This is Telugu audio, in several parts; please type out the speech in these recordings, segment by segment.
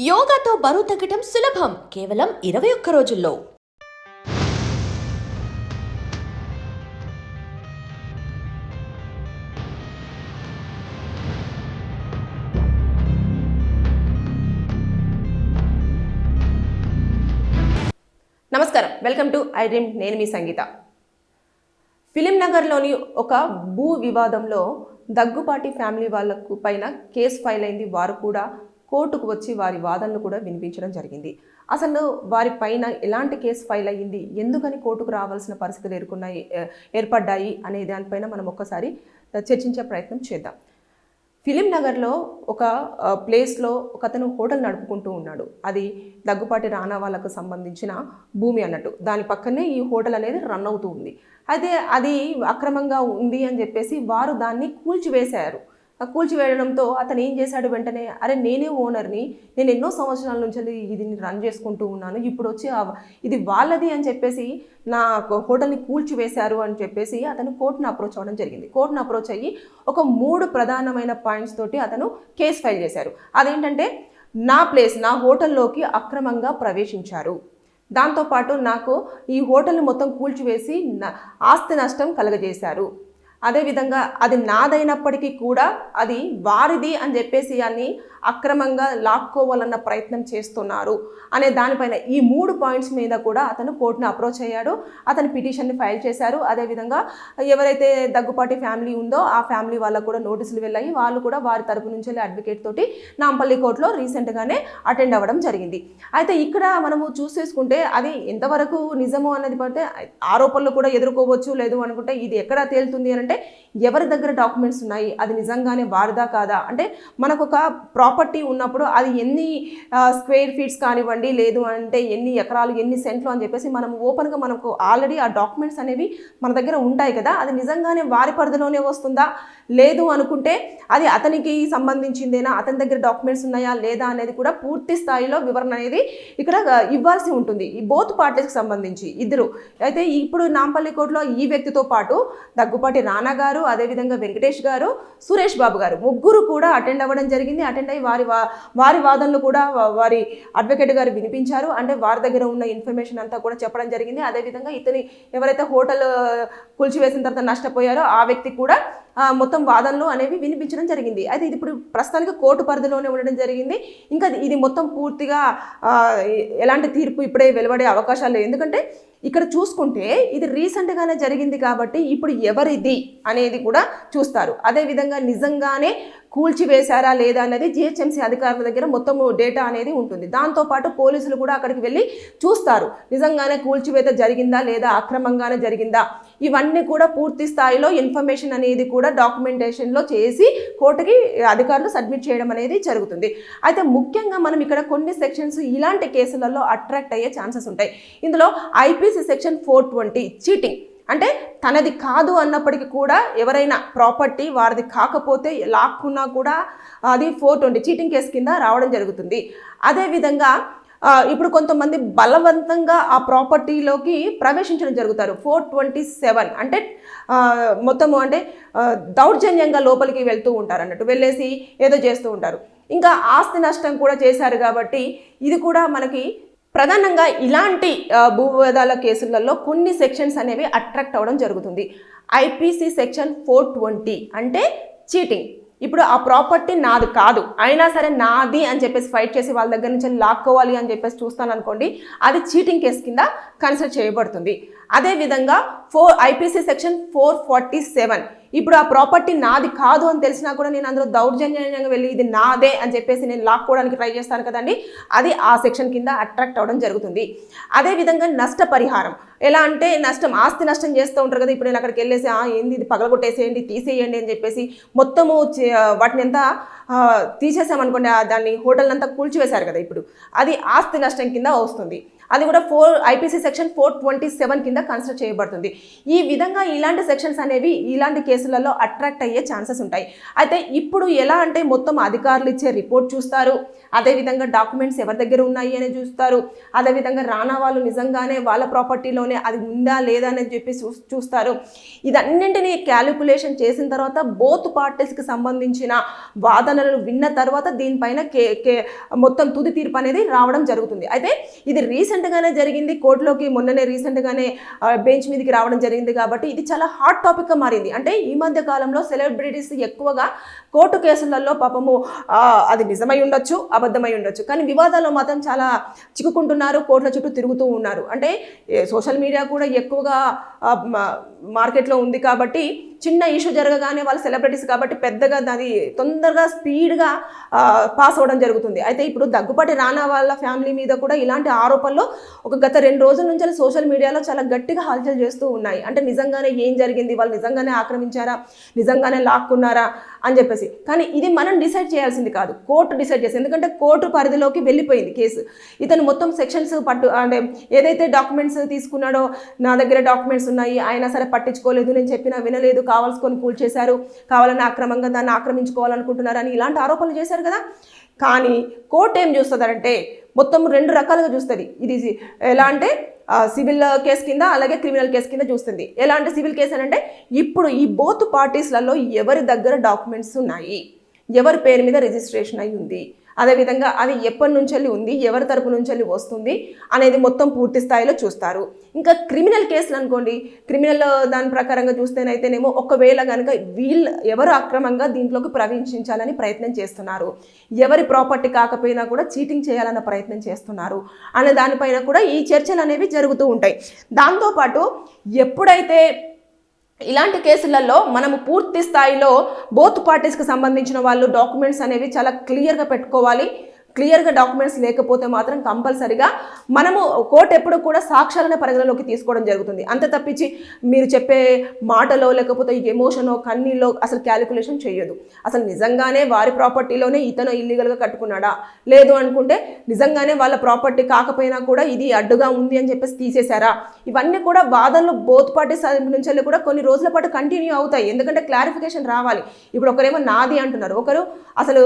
యోగాతో బరువు తగ్గటం సులభం కేవలం 21 రోజుల్లో. నమస్కారం, వెల్కమ్ టు ఐ డ్రీమ్. నేను మీ సంగీత. ఫిలిం నగర్లోని ఒక భూ వివాదంలో దగ్గుపాటి ఫ్యామిలీ వాళ్ళకు పైన కేసు ఫైల్ అయింది. వారు కూడా కోర్టుకు వచ్చి వారి వాదనలు కూడా వినిపించడం జరిగింది. అసలు వారి పైన ఎలాంటి కేసు ఫైల్ అయ్యింది, ఎందుకని కోర్టుకు రావాల్సిన పరిస్థితులు ఏర్పడ్డాయి అనే దానిపైన మనం ఒక్కసారి చర్చించే ప్రయత్నం చేద్దాం. ఫిలిం నగర్లో ఒక ప్లేస్లో ఒక అతను హోటల్ నడుపుకుంటూ ఉన్నాడు. అది దగ్గుపాటి రానా వాళ్ళకు సంబంధించిన భూమి అన్నట్టు. దాని పక్కనే ఈ హోటల్ అనేది రన్ అవుతూ ఉంది. అయితే అది అక్రమంగా ఉంది అని చెప్పేసి వారు దాన్ని కూల్చివేశారు. కూల్చివేయడంతో అతను ఏం చేశాడు, వెంటనే అరే నేనే ఓనర్ని, నేను ఎన్నో సంవత్సరాల నుంచి ఇది రన్ చేసుకుంటూ ఉన్నాను, ఇప్పుడు వచ్చి ఇది వాళ్ళది అని చెప్పేసి నా హోటల్ని కూల్చివేశారు అని చెప్పేసి అతను కోర్టును అప్రోచ్ అవ్వడం జరిగింది. కోర్టును అప్రోచ్ అయ్యి ఒక 3 ప్రధానమైన పాయింట్స్ తోటి అతను కేసు ఫైల్ చేశారు. అదేంటంటే, నా హోటల్లోకి అక్రమంగా ప్రవేశించారు, దాంతోపాటు నాకు ఈ హోటల్ని మొత్తం కూల్చివేసి ఆస్తి నష్టం కలగజేశారు, అదేవిధంగా అది నాదైనప్పటికీ కూడా అది వారిది అని చెప్పేసి అని అక్రమంగా లాక్కోవాలన్న ప్రయత్నం చేస్తున్నారు అనే దానిపైన ఈ 3 పాయింట్స్ మీద కూడా అతను కోర్టును అప్రోచ్ అయ్యాడు. అతను పిటిషన్ని ఫైల్ చేశారు. అదేవిధంగా ఎవరైతే దగ్గుపాటి ఫ్యామిలీ ఉందో ఆ ఫ్యామిలీ వాళ్ళకు కూడా నోటీసులు వెళ్ళాయి. వాళ్ళు కూడా వారి తరపు నుంచి అడ్వకేట్ తోటి నాంపల్లి కోర్టులో రీసెంట్గానే అటెండ్ అవ్వడం జరిగింది. అయితే ఇక్కడ మనము చూసేసుకుంటే అది ఎంతవరకు నిజమో అన్నది పడితే ఆరోపణలు కూడా ఎదుర్కోవచ్చు, లేదు అనుకుంటే ఇది ఎక్కడ తేలుతుంది అని అంటే ఎవరి దగ్గర డాక్యుమెంట్స్ ఉన్నాయి, అది నిజంగానే వారిదా కాదా అంటే మనకు ఒక ప్రాపర్టీ ఉన్నప్పుడు అది ఎన్ని స్క్వేర్ ఫీట్స్ కానివ్వండి, లేదు అంటే ఎన్ని ఎకరాలు ఎన్ని సెంట్లు అని చెప్పేసి మనం ఓపెన్గా మనకు ఆల్రెడీ ఆ డాక్యుమెంట్స్ అనేవి మన దగ్గర ఉంటాయి కదా. అది నిజంగానే వారి పరిధిలోనే వస్తుందా, లేదు అనుకుంటే అది అతనికి సంబంధించిందేనా, అతని దగ్గర డాక్యుమెంట్స్ ఉన్నాయా లేదా అనేది కూడా పూర్తి స్థాయిలో వివరణ అనేది ఇక్కడ ఇవ్వాల్సి ఉంటుంది ఈ బోత్ పార్టీస్కి సంబంధించి ఇద్దరు. అయితే ఇప్పుడు నాంపల్లి కోర్టులో ఈ వ్యక్తితో పాటు దగ్గుపాటి రానా గారు, అదేవిధంగా వెంకటేష్ గారు, సురేష్ బాబు గారు ముగ్గురు కూడా అటెండ్ అవ్వడం జరిగింది. అటెండ్ అయ్యి వారి వాదనలు కూడా వారి అడ్వకేట్ గారు వినిపించారు. అంటే వారి దగ్గర ఉన్న ఇన్ఫర్మేషన్ అంతా కూడా చెప్పడం జరిగింది. అదేవిధంగా ఇతని ఎవరైతే హోటల్ కూల్చివేసిన తర్వాత నష్టపోయారో ఆ వ్యక్తి కూడా మొత్తం వాదనలు అనేవి వినిపించడం జరిగింది. అయితే ఇది ఇప్పుడు ప్రస్తుతానికి కోర్టు పరిధిలోనే ఉండడం జరిగింది. ఇంకా ఇది మొత్తం పూర్తిగా ఎలాంటి తీర్పు ఇప్పుడే వెలువడే అవకాశాలు లేవు. ఎందుకంటే ఇక్కడ చూసుకుంటే ఇది రీసెంట్గానే జరిగింది కాబట్టి ఇప్పుడు ఎవరిది అనేది కూడా చూస్తారు. అదేవిధంగా నిజంగానే కూల్చివేశారా లేదా అనేది జిహెచ్ఎంసీ అధికారుల దగ్గర మొత్తం డేటా అనేది ఉంటుంది. దాంతోపాటు పోలీసులు కూడా అక్కడికి వెళ్ళి చూస్తారు, నిజంగానే కూల్చివేత జరిగిందా లేదా అక్రమంగానే జరిగిందా, ఇవన్నీ కూడా పూర్తి స్థాయిలో ఇన్ఫర్మేషన్ అనేది కూడా డాక్యుమెంటేషన్లో చేసి కోర్టుకి అధికారులు సబ్మిట్ చేయడం అనేది జరుగుతుంది. అయితే ముఖ్యంగా మనం ఇక్కడ కొన్ని సెక్షన్స్ ఇలాంటి కేసులలో అట్రాక్ట్ అయ్యే ఛాన్సెస్ ఉంటాయి. ఇందులో ఐపీసీ సెక్షన్ 420 చీటింగ్ అంటే తనది కాదు అన్నప్పటికీ కూడా ఎవరైనా ప్రాపర్టీ వారిది కాకపోతే లాక్కున్నా కూడా అది 420 చీటింగ్ కేసు కింద రావడం జరుగుతుంది. అదేవిధంగా ఇప్పుడు కొంతమంది బలవంతంగా ఆ ప్రాపర్టీలోకి ప్రవేశించడం జరుగుతారు. 427 అంటే మొత్తము అంటే దౌర్జన్యంగా లోపలికి వెళ్తూ ఉంటారు అన్నట్టు, వెళ్ళేసి ఏదో చేస్తూ ఉంటారు. ఇంకా ఆస్తి నష్టం కూడా చేశారు కాబట్టి ఇది కూడా మనకి ప్రధానంగా ఇలాంటి భూ వివాదాల కేసులలో కొన్ని సెక్షన్స్ అనేవి అట్రాక్ట్ అవ్వడం జరుగుతుంది. ఐపీసీ సెక్షన్ 420 అంటే చీటింగ్. ఇప్పుడు ఆ ప్రాపర్టీ నాది కాదు అయినా సరే నాది అని చెప్పేసి ఫైట్ చేసి వాళ్ళ దగ్గర నుంచి లాక్కోవాలి అని చెప్పేసి చూస్తాను అనుకోండి, అది చీటింగ్ కేసు కింద కన్సిడర్ చేయబడుతుంది. అదేవిధంగా ఐపీసీ సెక్షన్ 447 ఇప్పుడు ఆ ప్రాపర్టీ నాది కాదు అని తెలిసినా కూడా నేను అందులో దౌర్జన్యంగా వెళ్ళి ఇది నాదే అని చెప్పేసి నేను లాక్కోవడానికి ట్రై చేస్తాను కదండి, అది ఆ సెక్షన్ కింద అట్రాక్ట్ అవ్వడం జరుగుతుంది. అదేవిధంగా నష్టపరిహారం ఎలా అంటే ఆస్తి నష్టం చేస్తూ ఉంటారు కదా. ఇప్పుడు నేను అక్కడికి వెళ్ళేసి ఏంది ఇది పగలగొట్టేసేయండి తీసేయండి అని చెప్పేసి మొత్తము వాటిని ఎంత తీసేసామనుకోండి, దాన్ని హోటల్ అంతా కూల్చివేశారు కదా, ఇప్పుడు అది ఆస్తి నష్టం కింద వస్తుంది. అది కూడా ఐపీసీ సెక్షన్ 427 కింద కన్సిడర్ చేయబడుతుంది. ఈ విధంగా ఇలాంటి సెక్షన్స్ అనేవి ఇలాంటి కేసులలో అట్రాక్ట్ అయ్యే ఛాన్సెస్ ఉంటాయి. అయితే ఇప్పుడు ఎలా అంటే మొత్తం అధికారులు ఇచ్చే రిపోర్ట్ చూస్తారు, అదేవిధంగా డాక్యుమెంట్స్ ఎవరి దగ్గర ఉన్నాయి అని చూస్తారు. అదేవిధంగా రానా వాళ్ళు నిజంగానే వాళ్ళ ప్రాపర్టీలోనే అది ఉందా లేదా అని చెప్పి చూస్తారు. ఇదన్నింటినీ క్యాలిక్యులేషన్ చేసిన తర్వాత బోత్ పార్టీస్కి సంబంధించిన వాదనలను విన్న తర్వాత దీనిపైన మొత్తం తుది తీర్పు అనేది రావడం జరుగుతుంది. అయితే ఇది రీసెంట్గానే జరిగింది, కోర్టులోకి మొన్ననే రీసెంట్గానే బెంచ్ మీదకి రావడం జరిగింది. కాబట్టి ఇది చాలా హాట్ టాపిక్గా మారింది. అంటే ఈ మధ్య కాలంలో సెలబ్రిటీస్ ఎక్కువగా కోర్టు కేసులలో పాపము అది నిజమై ఉండొచ్చు, అబద్ధమై ఉండొచ్చు, కానీ వివాదాల్లో మాత్రం చాలా చిక్కుకుంటున్నారు, కోర్టుల చుట్టూ తిరుగుతూ ఉన్నారు. అంటే సోషల్ మీడియా కూడా ఎక్కువగా మార్కెట్లో ఉంది కాబట్టి చిన్న ఇష్యూ జరగగానే వాళ్ళు సెలబ్రిటీస్ కాబట్టి పెద్దగా దాని తొందరగా స్పీడ్గా పాస్ అవ్వడం జరుగుతుంది. అయితే ఇప్పుడు దగ్గుపాటి రానా వాళ్ళ ఫ్యామిలీ మీద కూడా ఇలాంటి ఆరోపణలు గత 2 రోజుల నుంచి సోషల్ మీడియాలో చాలా గట్టిగా హల్చల్ చేస్తూ ఉన్నాయి. అంటే నిజంగానే ఏం జరిగింది, వాళ్ళు నిజంగానే ఆక్రమించారా, నిజంగానే లాక్కున్నారా అని చెప్పేసి. కానీ ఇది మనం డిసైడ్ చేయాల్సింది కాదు, కోర్టు డిసైడ్ చేసింది. ఎందుకంటే కోర్టు పరిధిలోకి వెళ్ళిపోయింది కేసు. ఇతను మొత్తం సెక్షన్స్ అంటే ఏదైతే డాక్యుమెంట్స్ తీసుకున్నాడో, నా దగ్గర డాక్యుమెంట్స్ ఉన్నాయి, అయినా సరే పట్టించుకోలేదు, నేను చెప్పినా వినలేదు, కావాల్సుకొని కూల్చేశారు, కావాలని అక్రమంగా దాన్ని ఆక్రమించుకోవాలనుకుంటున్నారని ఇలాంటి ఆరోపణలు చేశారు కదా. కానీ కోర్టు ఏం చూస్తుందంటే మొత్తం 2 రకాలుగా చూస్తుంది. ఇది ఎలా అంటే సివిల్ కేసు కింద, అలాగే క్రిమినల్ కేసు కింద చూస్తుంది. ఎలా అంటే సివిల్ కేసు అని అంటే ఇప్పుడు ఈ బోత్ పార్టీస్లలో ఎవరి దగ్గర డాక్యుమెంట్స్ ఉన్నాయి, ఎవరి పేరు మీద రిజిస్ట్రేషన్ అయి ఉంది, అదేవిధంగా అది ఎప్పటి నుంచి ఉంది, ఎవరి తరపు నుంచి వస్తుంది అనేది మొత్తం పూర్తి స్థాయిలో చూస్తారు. ఇంకా క్రిమినల్ కేసులు అనుకోండి, క్రిమినల్ దాని ప్రకారంగా చూస్తేనైతేనేమో ఒకవేళ కనుక ఎవరు అక్రమంగా దీంట్లోకి ప్రవేశించాలని ప్రయత్నం చేస్తున్నారు, ఎవరి ప్రాపర్టీ కాకపోయినా కూడా చీటింగ్ చేయాలన్న ప్రయత్నం చేస్తున్నారు అనే దానిపైన కూడా ఈ చర్చలు అనేవి జరుగుతూ ఉంటాయి. దాంతోపాటు ఎప్పుడైతే ఇలాంటి కేసులలో మనము పూర్తి స్థాయిలో బోత్ పార్టీస్కి సంబంధించిన వాళ్ళు డాక్యుమెంట్స్ అనేవి చాలా క్లియర్గా పెట్టుకోవాలి. క్లియర్గా డాక్యుమెంట్స్ లేకపోతే మాత్రం కంపల్సరిగా మనము కోర్టు ఎప్పుడు కూడా సాక్ష్యాలనే పరిగణలోకి తీసుకోవడం జరుగుతుంది. అంత తప్పించి మీరు చెప్పే మాటలో లేకపోతే ఎమోషనో కన్నీలో అసలు క్యాలిక్యులేషన్ చేయదు. అసలు నిజంగానే వారి ప్రాపర్టీలోనే ఇతను ఇల్లీగల్గా కట్టుకున్నాడా, లేదు అనుకుంటే నిజంగానే వాళ్ళ ప్రాపర్టీ కాకపోయినా కూడా ఇది అడ్డుగా ఉంది అని చెప్పేసి తీసేశారా, ఇవన్నీ కూడా వాదనలు బోత్ పార్టీస్ నుంచి కూడా కొన్ని రోజుల పాటు కంటిన్యూ అవుతాయి. ఎందుకంటే క్లారిఫికేషన్ రావాలి. ఇప్పుడు ఒకరేమో నాది అంటున్నారు, ఒకరు అసలు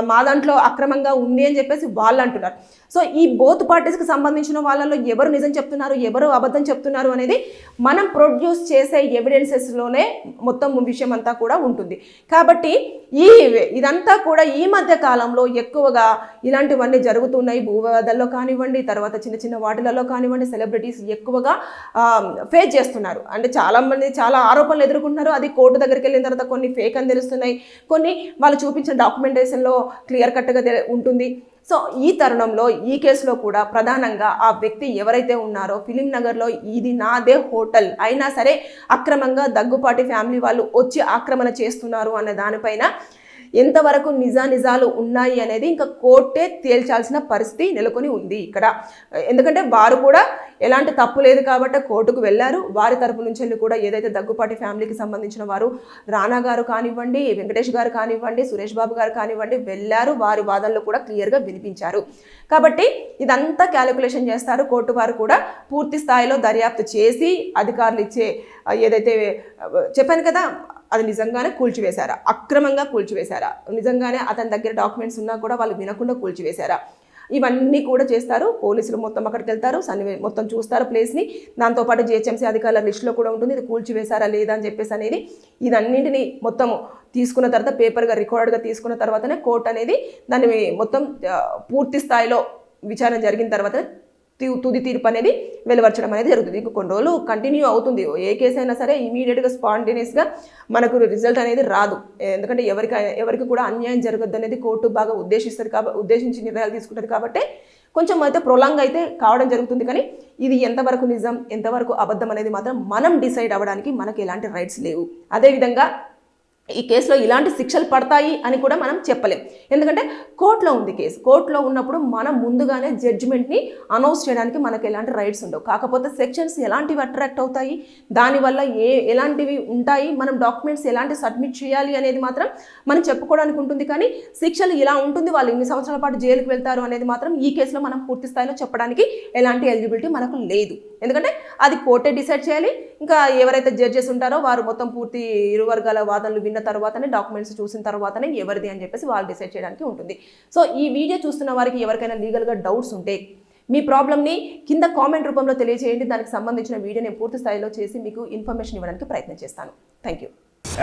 మా దాంట్లో అక్రమంగా ఉంది అని చెప్పేసి వాళ్ళు అంటున్నారు. సో ఈ బోత్ పార్టీస్కి సంబంధించిన వాళ్ళలో ఎవరు నిజం చెప్తున్నారు, ఎవరు అబద్ధం చెప్తున్నారు అనేది మనం ప్రొడ్యూస్ చేసే ఎవిడెన్సెస్లోనే మొత్తం విషయం అంతా కూడా ఉంటుంది. కాబట్టి ఇదంతా కూడా ఈ మధ్య కాలంలో ఎక్కువగా ఇలాంటివన్నీ జరుగుతున్నాయి. భూవాదాల్లో కానివ్వండి, తర్వాత చిన్న చిన్న వాటిలలో కానివ్వండి, సెలబ్రిటీస్ ఎక్కువగా ఫేస్ చేస్తున్నారు. అంటే చాలామంది చాలా ఆరోపణలు ఎదుర్కొంటున్నారు. అది కోర్టు దగ్గరికి వెళ్ళిన తర్వాత కొన్ని ఫేక్ అని తెలుస్తున్నాయి, కొన్ని వాళ్ళు చూపించిన డాక్యుమెంటేషన్లో క్లియర్ కట్గా ఉంటుంది. సో ఈ తరుణంలో ఈ కేసులో కూడా ప్రధానంగా ఆ వ్యక్తి ఎవరైతే ఉన్నారో ఫిలిం నగర్లో ఇది నాదే హోటల్ అయినా సరే అక్రమంగా దగ్గుపాటి ఫ్యామిలీ వాళ్ళు వచ్చి ఆక్రమణ చేస్తున్నారు అనే దానిపైన ఎంతవరకు నిజాలు ఉన్నాయి అనేది ఇంకా కోర్టే తేల్చాల్సిన పరిస్థితి నెలకొని ఉంది ఇక్కడ. ఎందుకంటే వారు కూడా ఎలాంటి తప్పు లేదు కాబట్టి కోర్టుకు వెళ్ళారు. వారి తరపు నుంచి కూడా ఏదైతే దగ్గుపాటి ఫ్యామిలీకి సంబంధించిన వారు రానా గారు కానివ్వండి, వెంకటేష్ గారు కానివ్వండి, సురేష్ బాబు గారు కానివ్వండి వెళ్ళారు. వారి వాదనలు కూడా క్లియర్గా వినిపించారు. కాబట్టి ఇదంతా క్యాలిక్యులేషన్ చేస్తారు. కోర్టు వారు కూడా పూర్తి స్థాయిలో దర్యాప్తు చేసి అధికారులు ఇచ్చే ఏదైతే చెప్పాను కదా, అది నిజంగానే కూల్చివేశారా, అక్రమంగా కూల్చివేశారా, నిజంగానే అతని దగ్గర డాక్యుమెంట్స్ ఉన్నా కూడా వాళ్ళు వినకుండా కూల్చివేశారా, ఇవన్నీ కూడా చేస్తారు. పోలీసులు మొత్తం అక్కడికి వెళ్తారు, మొత్తం చూస్తారు ప్లేస్ని. దాంతోపాటు జిహెచ్ఎంసీ అధికారుల లిస్టులో కూడా ఉంటుంది ఇది కూల్చివేశారా లేదా అని చెప్పేసి అనేది. ఇదన్నింటినీ మొత్తం తీసుకున్న తర్వాత పేపర్గా రికార్డ్గా తీసుకున్న తర్వాతనే కోర్టు అనేది దాన్ని మొత్తం పూర్తి స్థాయిలో విచారణ జరిగిన తర్వాత తుది తీర్పు అనేది వెలువరచడం అనేది జరుగుతుంది. ఇంక కొన్ని రోజులు కంటిన్యూ అవుతుంది. ఏ కేసు అయినా సరే ఇమీడియట్గా స్పాంటేనియస్గా మనకు రిజల్ట్ అనేది రాదు. ఎందుకంటే ఎవరికి కూడా అన్యాయం జరగద్దు అనేది కోర్టు బాగా ఉద్దేశించి నిర్ణయాలు తీసుకుంటుంది. కాబట్టి కొంచెం అయితే ప్రొలాంగ్ అయితే కావడం జరుగుతుంది. కానీ ఇది ఎంతవరకు నిజం ఎంతవరకు అబద్ధం అనేది మాత్రం మనం డిసైడ్ అవ్వడానికి మనకు ఎలాంటి రైట్స్ లేవు. అదేవిధంగా ఈ కేసులో ఇలాంటి శిక్షలు పడతాయి అని కూడా మనం చెప్పలేం. ఎందుకంటే కోర్టులో ఉంది కేసు. కోర్టులో ఉన్నప్పుడు మనం ముందుగానే జడ్జిమెంట్ని అనౌన్స్ చేయడానికి మనకు ఎలాంటి రైట్స్ ఉండవు. కాకపోతే సెక్షన్స్ ఎలాంటివి అట్రాక్ట్ అవుతాయి, దానివల్ల ఎలాంటివి ఉంటాయి, మనం డాక్యుమెంట్స్ ఎలాంటి సబ్మిట్ చేయాలి అనేది మాత్రం మనం చెప్పుకోవడానికి ఉంటుంది. కానీ శిక్షలు ఇలా ఉంటుంది, వాళ్ళు ఇన్ని సంవత్సరాల పాటు జైలుకి వెళ్తారు అనేది మాత్రం ఈ కేసులో మనం పూర్తి స్థాయిలో చెప్పడానికి ఎలాంటి ఎలిజిబిలిటీ మనకు లేదు. ఎందుకంటే అది కోర్టే డిసైడ్ చేయాలి. ఇంకా ఎవరైతే జడ్జెస్ ఉంటారో వారు మొత్తం పూర్తి ఇరు వర్గాల వాదనలు విన్న తర్వాతనే డాక్యుమెంట్స్ చూసిన తర్వాతనే ఎవరిది అని చెప్పేసి వాళ్ళు డిసైడ్ చేయడానికి ఉంటుంది. సో ఈ వీడియో చూస్తున్న వారికి ఎవరికైనా లీగల్గా డౌట్స్ ఉంటే మీ ప్రాబ్లమ్ని కింద కామెంట్ రూపంలో తెలియజేయండి. దానికి సంబంధించిన వీడియో నేను పూర్తి స్థాయిలో చేసి మీకు ఇన్ఫర్మేషన్ ఇవ్వడానికి ప్రయత్నం చేస్తాను. Thank you.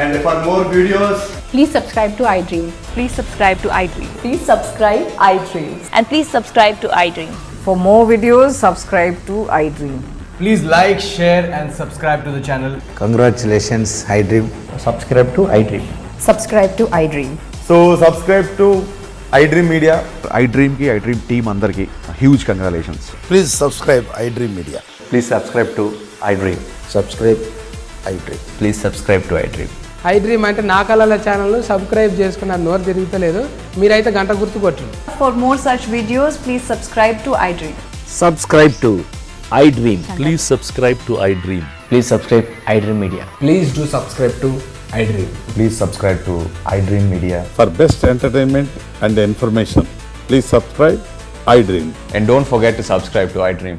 And for more videos, Please subscribe to iDream. Please subscribe to iDream. Please subscribe iDream. And please subscribe to iDream. For more videos, subscribe to iDream. please like, share and subscribe to the channel. Congratulations, iDream. Subscribe to iDream. Subscribe to iDream. So subscribe to iDream Media. iDream ki iDream team andarki huge congratulations. Please subscribe iDream Media. Please subscribe to iDream. Subscribe iDream. Please subscribe to iDream. iDream అంటే నా కళల ఛానల్ను సబ్స్క్రైబ్ చేసుకున్న నోరు తిరుగుతలేదు, మీరైతే గంట గుర్తు కొట్టండి. For more such videos, please subscribe to iDream. Subscribe to iDream. Please subscribe to iDream. Please subscribe iDream Media. Please do subscribe to iDream. Please subscribe to iDream Media. For best entertainment and information, please subscribe iDream. And don't forget to subscribe to iDream.